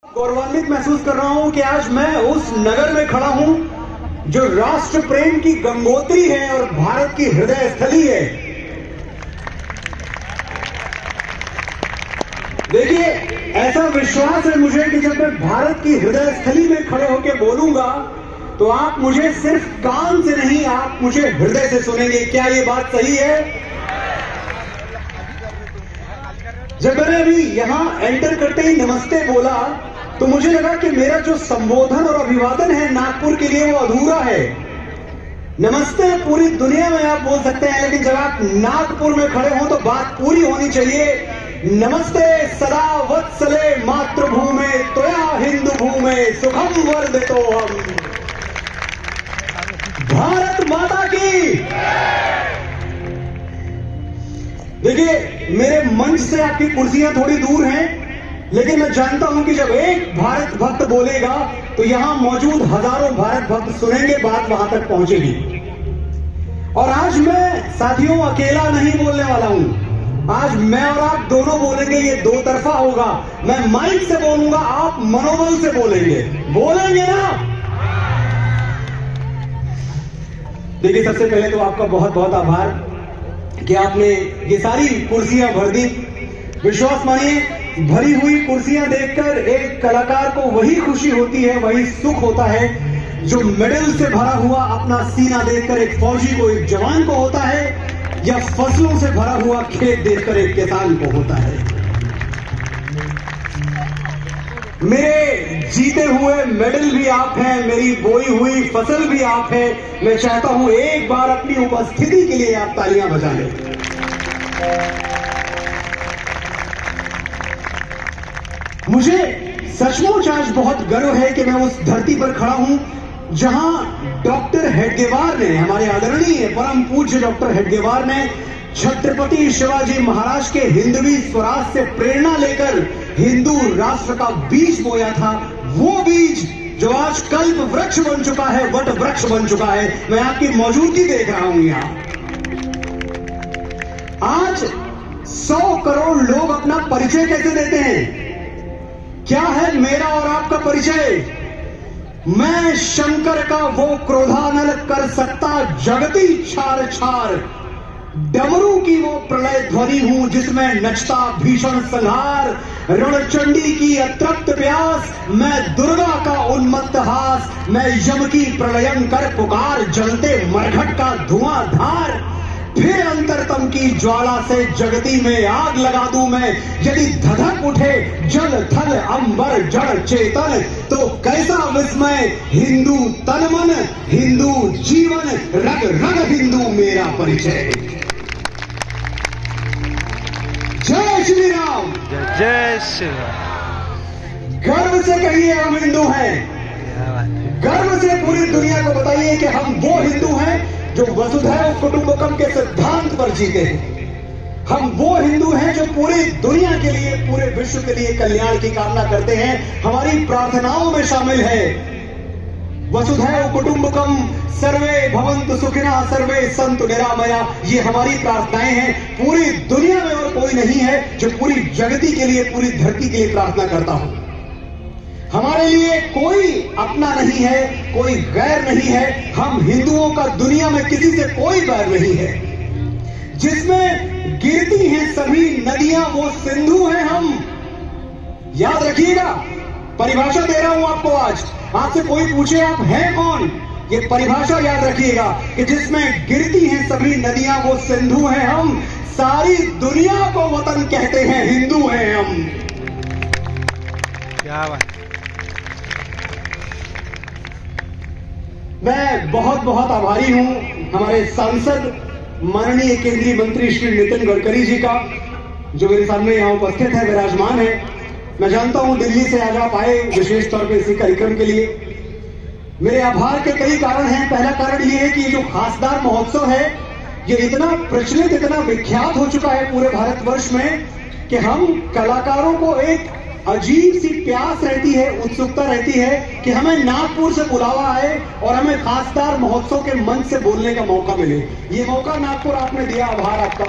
गौरवान्वित महसूस कर रहा हूं कि आज मैं उस नगर में खड़ा हूं जो राष्ट्र प्रेम की गंगोत्री है और भारत की हृदय स्थली है। देखिए, ऐसा विश्वास है मुझे कि जब मैं भारत की हृदय स्थली में खड़े होकर बोलूंगा तो आप मुझे सिर्फ कान से नहीं, आप मुझे हृदय से सुनेंगे। क्या ये बात सही है? जब मैंने अभी यहां एंटर करते ही नमस्ते बोला तो मुझे लगा कि मेरा जो संबोधन और अभिवादन है नागपुर के लिए वो अधूरा है। नमस्ते पूरी दुनिया में आप बोल सकते हैं, लेकिन जब आप नागपुर में खड़े हो तो बात पूरी होनी चाहिए। नमस्ते सदा वत्सले मातृभूमे त्वया हिंदू भूमे सुखम वर्धितो हम। भारत माता की। देखिए, मेरे मंच से आपकी कुर्सियां थोड़ी दूर हैं, लेकिन मैं जानता हूं कि जब एक भारत भक्त बोलेगा तो यहां मौजूद हजारों भारत भक्त सुनेंगे, बात वहां तक पहुंचेगी। और आज मैं साथियों अकेला नहीं बोलने वाला हूं। आज मैं और आप दोनों बोलेंगे, ये दो तरफा होगा। मैं माइक से बोलूंगा, आप मनोबल से बोलेंगे। बोलेंगे ना? देखिए, सबसे पहले तो आपका बहुत बहुत आभार कि आपने ये सारी कुर्सियां भर दी। विश्वास मानिए, भरी हुई कुर्सियां देखकर एक कलाकार को वही खुशी होती है, वही सुख होता है जो मेडल से भरा हुआ अपना सीना देखकर एक फौजी को, एक जवान को होता है, या फसलों से भरा हुआ खेत देखकर एक किसान को होता है। मेरे जीते हुए मेडल भी आप हैं, मेरी बोई हुई फसल भी आप हैं। मैं चाहता हूं एक बार अपनी उपस्थिति के लिए आप तालियां बजा लें। मुझे सचमुच आज बहुत गर्व है कि मैं उस धरती पर खड़ा हूं जहां डॉक्टर हेडगेवार ने, हमारे आदरणीय परम पूज्य डॉक्टर हेडगेवार ने छत्रपति शिवाजी महाराज के हिंदवी स्वराज से प्रेरणा लेकर हिंदू राष्ट्र का बीज बोया था। वो बीज जो आज कल्प वृक्ष बन चुका है, वट वृक्ष बन चुका है। मैं आपकी मौजूदगी देख रहा हूं यहां। आज 100 करोड़ लोग अपना परिचय कैसे देते हैं? क्या है मेरा और आपका परिचय? मैं शंकर का वो क्रोधानल कर सकता जगती छार छार, डमरू की वो प्रलय ध्वनि हूं जिसमें नचता भीषण संहार। रणचंडी की अतृप्त प्यास, मैं दुर्गा का उन्मत्त हास, मैं यम की प्रलयंकर पुकार, जलते मरघट का धुआंधार। फिर अंतरतम की ज्वाला से जगती में आग लगा दूं मैं। यदि धधक उठे जल थल अंबर जड़ चेतन, तो कैसा विस्मय हिंदू तन मन, हिंदू जीवन, रग रग हिंदू मेरा परिचय। जय श्री राम। जय श्री राम। गर्व से कहिए हम हिंदू हैं। गर्व से पूरी दुनिया को बताइए कि हम वो हिंदू हैं जो वसुधैव कुटुंबकम के सिद्धांत पर जीते हैं। हम वो हिंदू हैं जो पूरी दुनिया के लिए, पूरे विश्व के लिए कल्याण की कामना करते हैं। हमारी प्रार्थनाओं में शामिल है वसुधैव कुटुंबकम, सर्वे भवन्तु सुखिनः, सर्वे सन्तु निरामया। ये हमारी प्रार्थनाएं हैं। पूरी दुनिया में और कोई नहीं है जो पूरी जगती के लिए, पूरी धरती के लिए प्रार्थना करता हो। हमारे लिए कोई अपना नहीं है, कोई गैर नहीं है। हम हिंदुओं का दुनिया में किसी से कोई बैर नहीं है। जिसमें गिरती हैं सभी नदियां वो सिंधु हैं हम। याद रखिएगा, परिभाषा दे रहा हूं आपको आज। आपसे कोई पूछे आप हैं कौन, ये परिभाषा याद रखिएगा कि जिसमें गिरती हैं सभी नदियां वो सिंधु हैं हम। सारी दुनिया को वतन कहते हैं, हिंदू हैं हम। क्या बात। मैं बहुत बहुत आभारी हूं हमारे सांसद माननीय केंद्रीय मंत्री श्री नितिन गडकरी जी का, जो मेरे सामने यहां उपस्थित है, विराजमान है। मैं जानता हूं दिल्ली से आज आप आए विशेष तौर पर इसी कार्यक्रम के लिए। मेरे आभार के कई कारण हैं। पहला कारण यह है कि ये जो खासदार महोत्सव है, ये इतना प्रचलित, इतना विख्यात हो चुका है पूरे भारतवर्ष में कि हम कलाकारों को एक अजीब सी प्यास रहती है, उत्सुकता रहती है कि हमें नागपुर से बुलावा आए और हमें खासदार महोत्सव के मंच से बोलने का मौका मिले। ये मौका नागपुर आपने दिया, आभार आपका।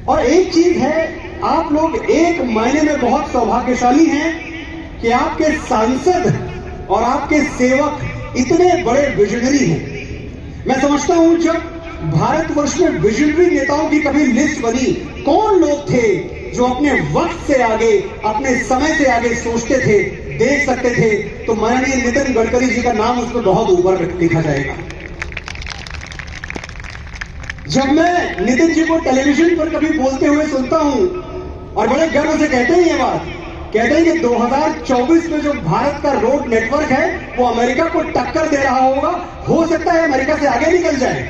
और एक चीज है आप लोग एक मायने में बहुत सौभाग्यशाली हैं कि आपके सांसद और आपके सेवक इतने बड़े विजनरी हैं। मैं समझता हूं जब भारतवर्ष में विजनरी नेताओं की कभी लिस्ट बनी, कौन लोग थे जो अपने वक्त से आगे, अपने समय से आगे सोचते थे, देख सकते थे, तो माननीय नितिन गडकरी जी का नाम उसमें बहुत ऊपर लिखा जाएगा। जब मैं नितिन जी को टेलीविजन पर कभी बोलते हुए सुनता हूं और बड़े गर्व से कहते हैं ये बात, कहते हैं कि 2024 में जो भारत का रोड नेटवर्क है वो अमेरिका को टक्कर दे रहा होगा, हो सकता है अमेरिका से आगे निकल जाए।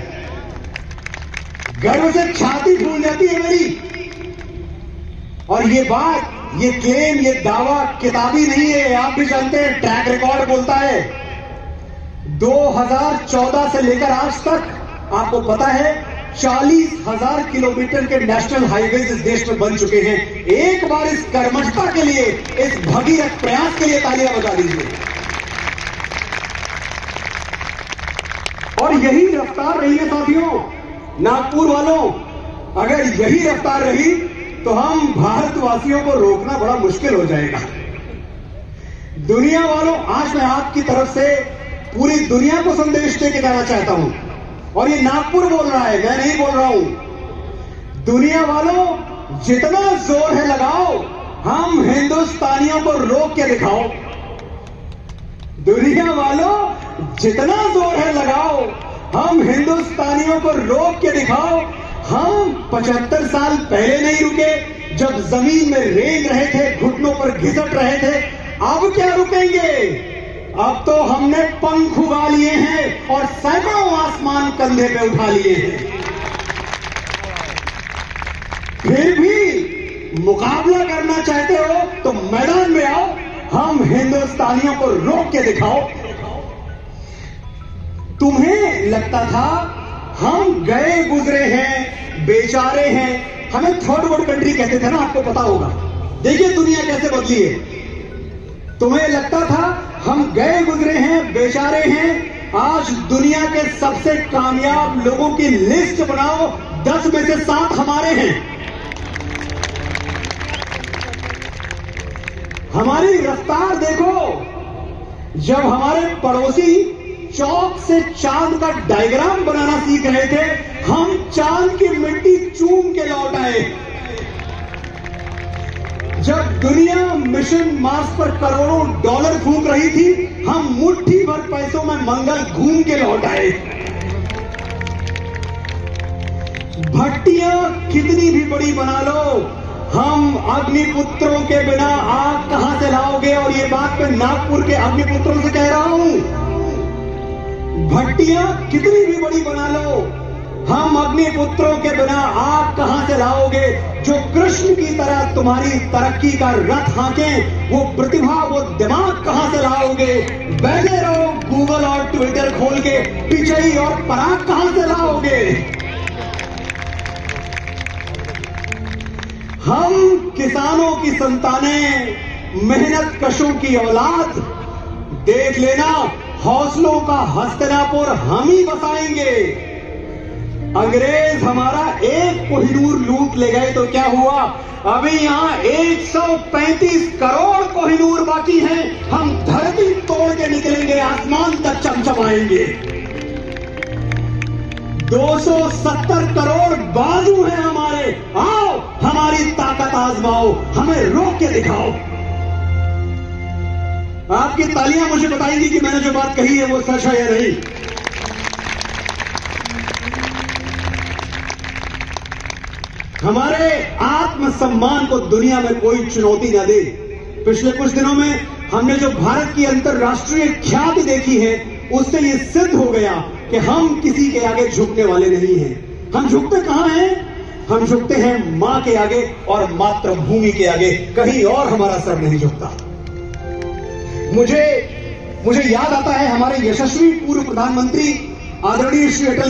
गर्व से छाती फूल जाती है मेरी। और ये बात, ये क्लेम, ये दावा किताबी नहीं है, आप भी जानते हैं, ट्रैक रिकॉर्ड बोलता है। 2014 से लेकर आज तक आपको पता है 40,000 किलोमीटर के नेशनल हाईवेज इस देश में बन चुके हैं। एक बार इस कर्मठता के लिए, इस भगीरथ प्रयास के लिए तालियां बजा दीजिए। और यही रफ्तार रही है साथियों, नागपुर वालों, अगर यही रफ्तार रही तो हम भारतवासियों को रोकना बड़ा मुश्किल हो जाएगा। दुनिया वालों, आज मैं आपकी तरफ से पूरी दुनिया को संदेश देके जाना चाहता हूं, और ये नागपुर बोल रहा है, मैं नहीं बोल रहा हूं। दुनिया वालों, जितना जोर है लगाओ, हम हिंदुस्तानियों को रोक के दिखाओ। दुनिया वालों, जितना जोर है लगाओ, हम हिंदुस्तानियों को रोक के दिखाओ। हम 75 साल पहले नहीं रुके, जब जमीन में रेंग रहे थे, घुटनों पर घिसट रहे थे। अब क्या रुकेंगे? अब तो हमने पंख उगा लिए हैं और सैकड़ों आसमान कंधे पे उठा लिए हैं। फिर भी मुकाबला करना चाहते हो तो मैदान में आओ, हम हिंदुस्तानियों को रोक के दिखाओ। तुम्हें लगता था हम गए गुजरे हैं, बेचारे हैं, हमें थर्ड वर्ल्ड कंट्री कहते थे ना, आपको पता होगा। देखिए दुनिया कैसे बदली है। तुम्हें लगता था हम गए गुजरे हैं, बेचारे हैं। आज दुनिया के सबसे कामयाब लोगों की लिस्ट बनाओ, 10 में से 7 हमारे हैं। हमारी रफ्तार देखो, जब हमारे पड़ोसी चौक से चांद का डायग्राम बनाना सीख रहे थे, हम चांद की मिट्टी चूम के लौट आए। जब दुनिया मिशन मार्स पर करोड़ों डॉलर फूंक रही थी, हम मुट्ठी भर पैसों में मंगल घूम के लौट आए। भट्टियां कितनी भी बड़ी बना लो, हम अग्निपुत्रों के बिना आग कहां से लाओगे? और ये बात मैं नागपुर के अग्निपुत्रों से कह रहा हूं। भट्टियां कितनी भी बड़ी बना लो, हम अग्निपुत्रों के बिना आग कहां से लाओगे? जो कृष्ण की तरह तुम्हारी तरक्की का रथ हांके, वो प्रतिभा, वो दिमाग कहां से लाओगे? बैठे रहो गूगल और ट्विटर खोल के, पिचई और पराग कहां से लाओगे? हम किसानों की संतानें, मेहनत कशों की औलाद, देख लेना हौसलों का हस्तिनापुर हम ही बसाएंगे। अंग्रेज हमारा एक कोहिनूर लूट ले गए तो क्या हुआ? अभी यहां 135 करोड़ कोहिनूर बाकी हैं। हम धरती तोड़ के निकलेंगे, आसमान तक चमचमाएंगे। 270 करोड़ बाजू हैं हमारे, आओ हमारी ताकत आजमाओ, हमें रोक के दिखाओ। आपकी तालियां मुझे बताएंगी कि मैंने जो बात कही है वो सच है या नहीं। हमारे आत्मसम्मान को दुनिया में कोई चुनौती न दे। पिछले कुछ दिनों में हमने जो भारत की अंतर्राष्ट्रीय ख्याति देखी है, उससे ये सिद्ध हो गया कि हम किसी के आगे झुकने वाले नहीं हैं। हम झुकते कहां हैं? हम झुकते हैं मां के आगे और मातृभूमि के आगे, कहीं और हमारा सर नहीं झुकता। मुझे याद आता है हमारे यशस्वी पूर्व प्रधानमंत्री आदरणीय श्री अटल